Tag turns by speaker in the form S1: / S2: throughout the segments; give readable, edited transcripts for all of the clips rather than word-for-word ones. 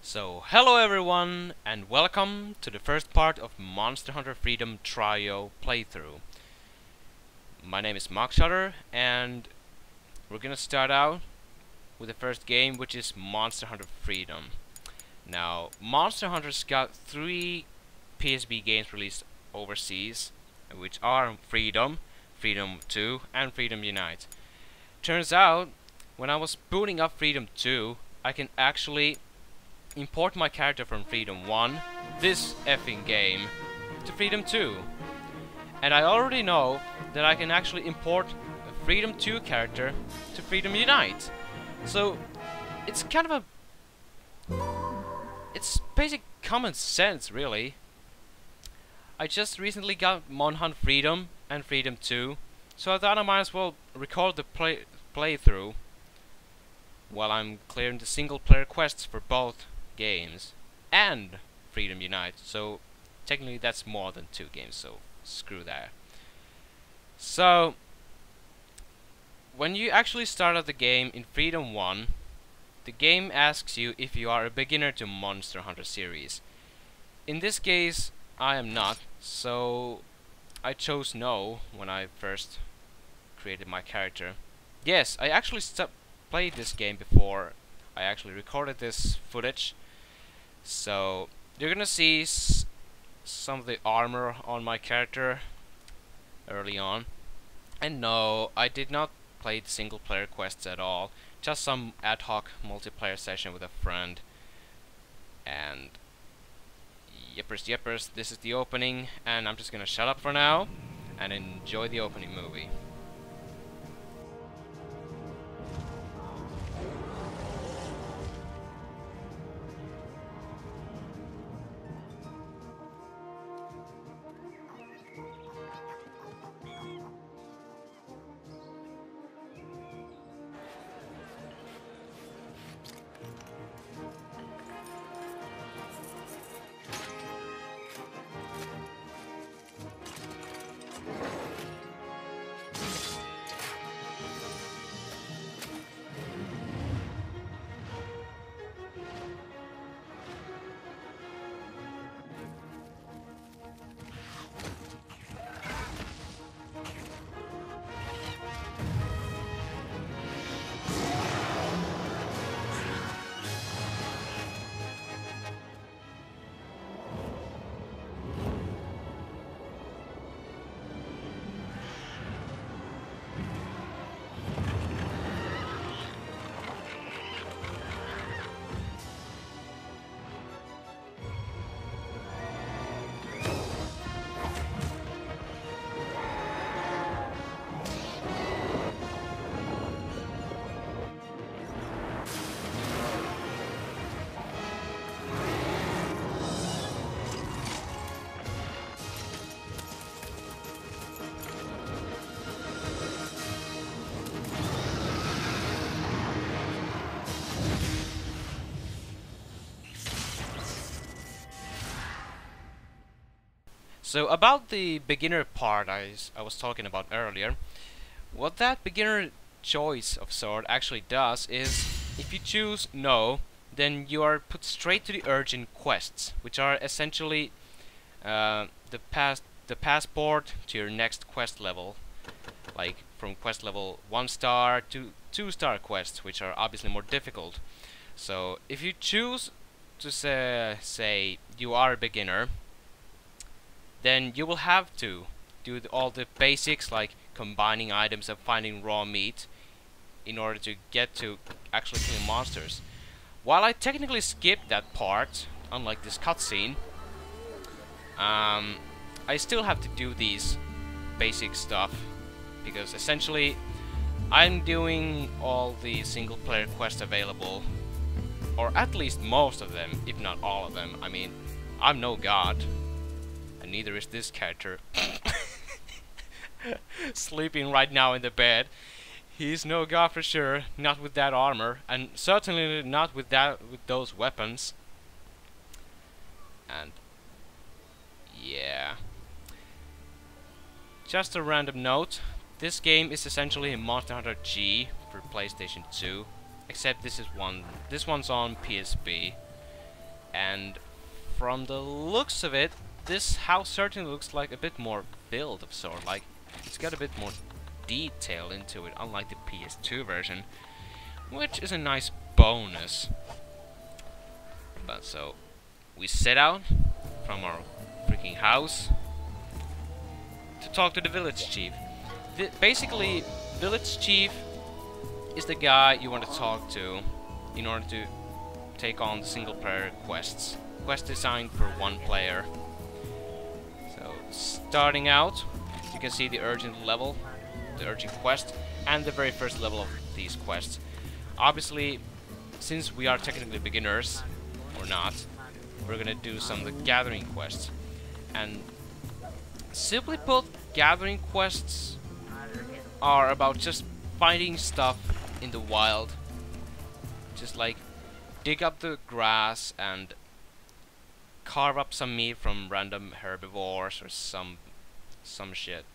S1: So, hello everyone, and welcome to the first part of Monster Hunter Freedom Trio playthrough. My name is Shutter, and we're gonna start out with the first game, which is Monster Hunter Freedom. Now, Monster Hunter's got 3 PSP games released overseas, which are Freedom, Freedom 2, and Freedom Unite. Turns out, when I was booting up Freedom 2, I can actually import my character from Freedom 1, this effing game, to Freedom 2. And I already know that I can actually import a Freedom 2 character to Freedom Unite. So, it's kind of it's basic common sense, really. I just recently got Mon Hunt Freedom and Freedom 2, so I thought I might as well record the playthrough while I'm clearing the single player quests for both games and Freedom Unite. So technically that's more than 2 games, so screw that. So when you actually start out the game in Freedom 1, the game asks you if you are a beginner to Monster Hunter series. In this case I am not, so I chose no when I first created my character. Yes, I actually played this game before I actually recorded this footage. So you're gonna see some of the armor on my character early on. And no, I did not play the single player quests at all. Just some ad hoc multiplayer session with a friend. And yippers, this is the opening, and I'm just gonna shut up for now and enjoy the opening movie. So about the beginner part I was talking about earlier, what that beginner choice of sword actually does is, if you choose no, then you are put straight to the urgent quests, which are essentially the passport to your next quest level, like from quest level 1 star to 2 star quests, which are obviously more difficult. So if you choose to say you are a beginner, then you will have to do all the basics like combining items and finding raw meat in order to get to actually killing monsters. While I technically skipped that part, unlike this cutscene, I still have to do these basic stuff, because essentially I'm doing all the single player quests available, or at least most of them, if not all of them. I mean, I'm no god. Neither is this character. Sleeping right now in the bed. He's no god for sure, not with that armor, and certainly not with those weapons. And yeah. Just a random note, This game is essentially a Monster Hunter G for PlayStation 2, except this one's on PSP. And from the looks of it, this house certainly looks like a bit more built of sort. Like, it's got a bit more detail into it, unlike the PS2 version, which is a nice bonus. But so, we set out from our freaking house to talk to the village chief. Basically, village chief is the guy you want to talk to in order to take on the single player quests. Quest designed for one player. So, starting out, you can see the urgent level, the urgent quest, and the very first level of these quests. Obviously, since we are technically beginners, or not, we're gonna do some of the gathering quests. And simply put, gathering quests are about just finding stuff in the wild. Just like dig up the grass and carve up some meat from random herbivores or some shit.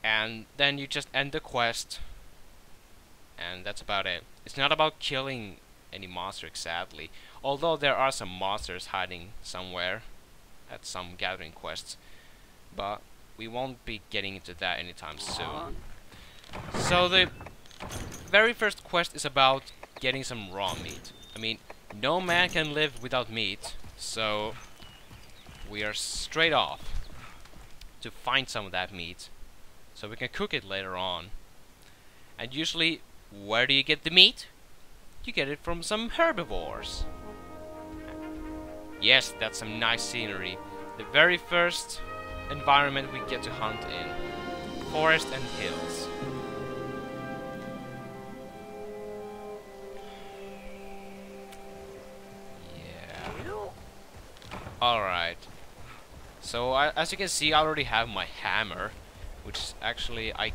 S1: And then you just end the quest, and that's about it. It's not about killing any monster exactly, although there are some monsters hiding somewhere at some gathering quests, but we won't be getting into that anytime soon. So the very first quest is about getting some raw meat. I mean, no man can live without meat, so we are straight off to find some of that meat so we can cook it later on. And usually, where do you get the meat? You get it from some herbivores. Yes, that's some nice scenery. The very first environment we get to hunt in. Forest and hills. Alright, so as you can see, I already have my hammer, which is actually, I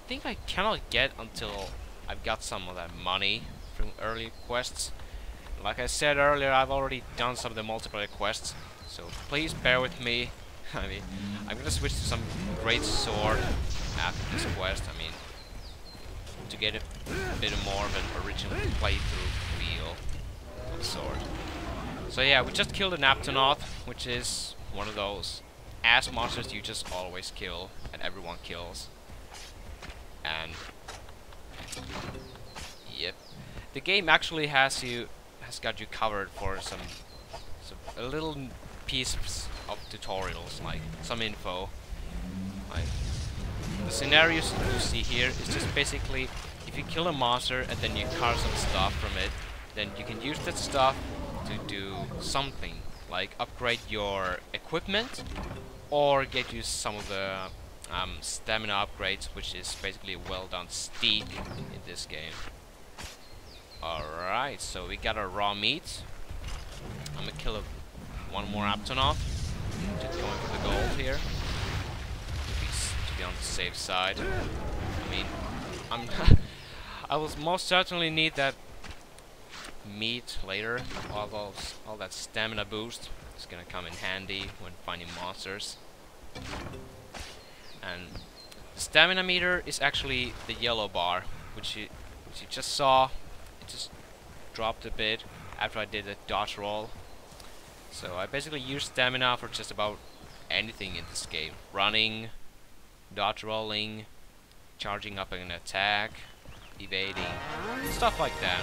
S1: think I cannot get until I've got some of that money from early quests. Like I said earlier, I've already done some of the multiplayer quests, so please bear with me. I mean, I'm gonna switch to some great sword after this quest, I mean, to get a bit more of an original playthrough feel of the sword. So yeah, we just killed an Aptonoth, which is one of those ass monsters you just always kill, and everyone kills. And yep, the game actually has got you covered for a little piece of tutorials, like some info. Like the scenarios you see here is just basically if you kill a monster and then you carve some stuff from it, then you can use that stuff to do something, like upgrade your equipment or get you some of the stamina upgrades, which is basically a well done steak in this game. Alright, so we got our raw meat. I'm gonna kill one more Aptonoth. Just going for the gold here to be on the safe side. I mean, I will most certainly need that meat later. All that stamina boost is gonna come in handy when finding monsters. And the stamina meter is actually the yellow bar, which you just saw. It just dropped a bit after I did a dodge roll. So I basically use stamina for just about anything in this game: running, dodge rolling, charging up an attack, evading, stuff like that.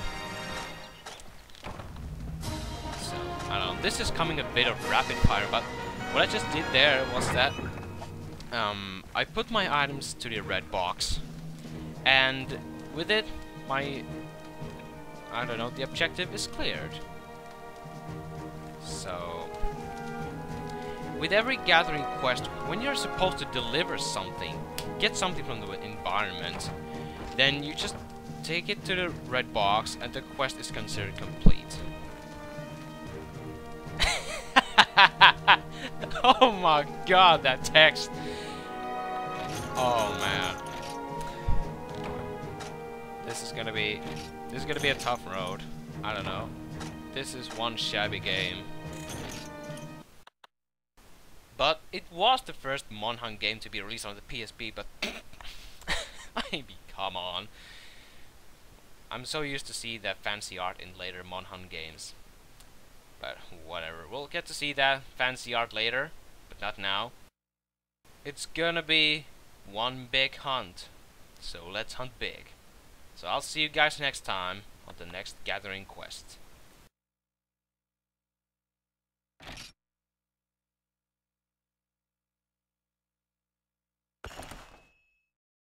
S1: I don't know, this is coming a bit of rapid fire, but what I just did there was that I put my items to the red box, and with it, I don't know, the objective is cleared. So, with every gathering quest, when you're supposed to deliver something, get something from the environment, then you just take it to the red box and the quest is considered complete. Oh my god, that text. Oh man. This is gonna be a tough road. I don't know. This is one shabby game. But it was the first Monhan game to be released on the PSP, but I mean, come on. I'm so used to see that fancy art in later Monhan games. But whatever, we'll get to see that fancy art later, but not now. It's gonna be one big hunt, so let's hunt big. So I'll see you guys next time on the next gathering quest.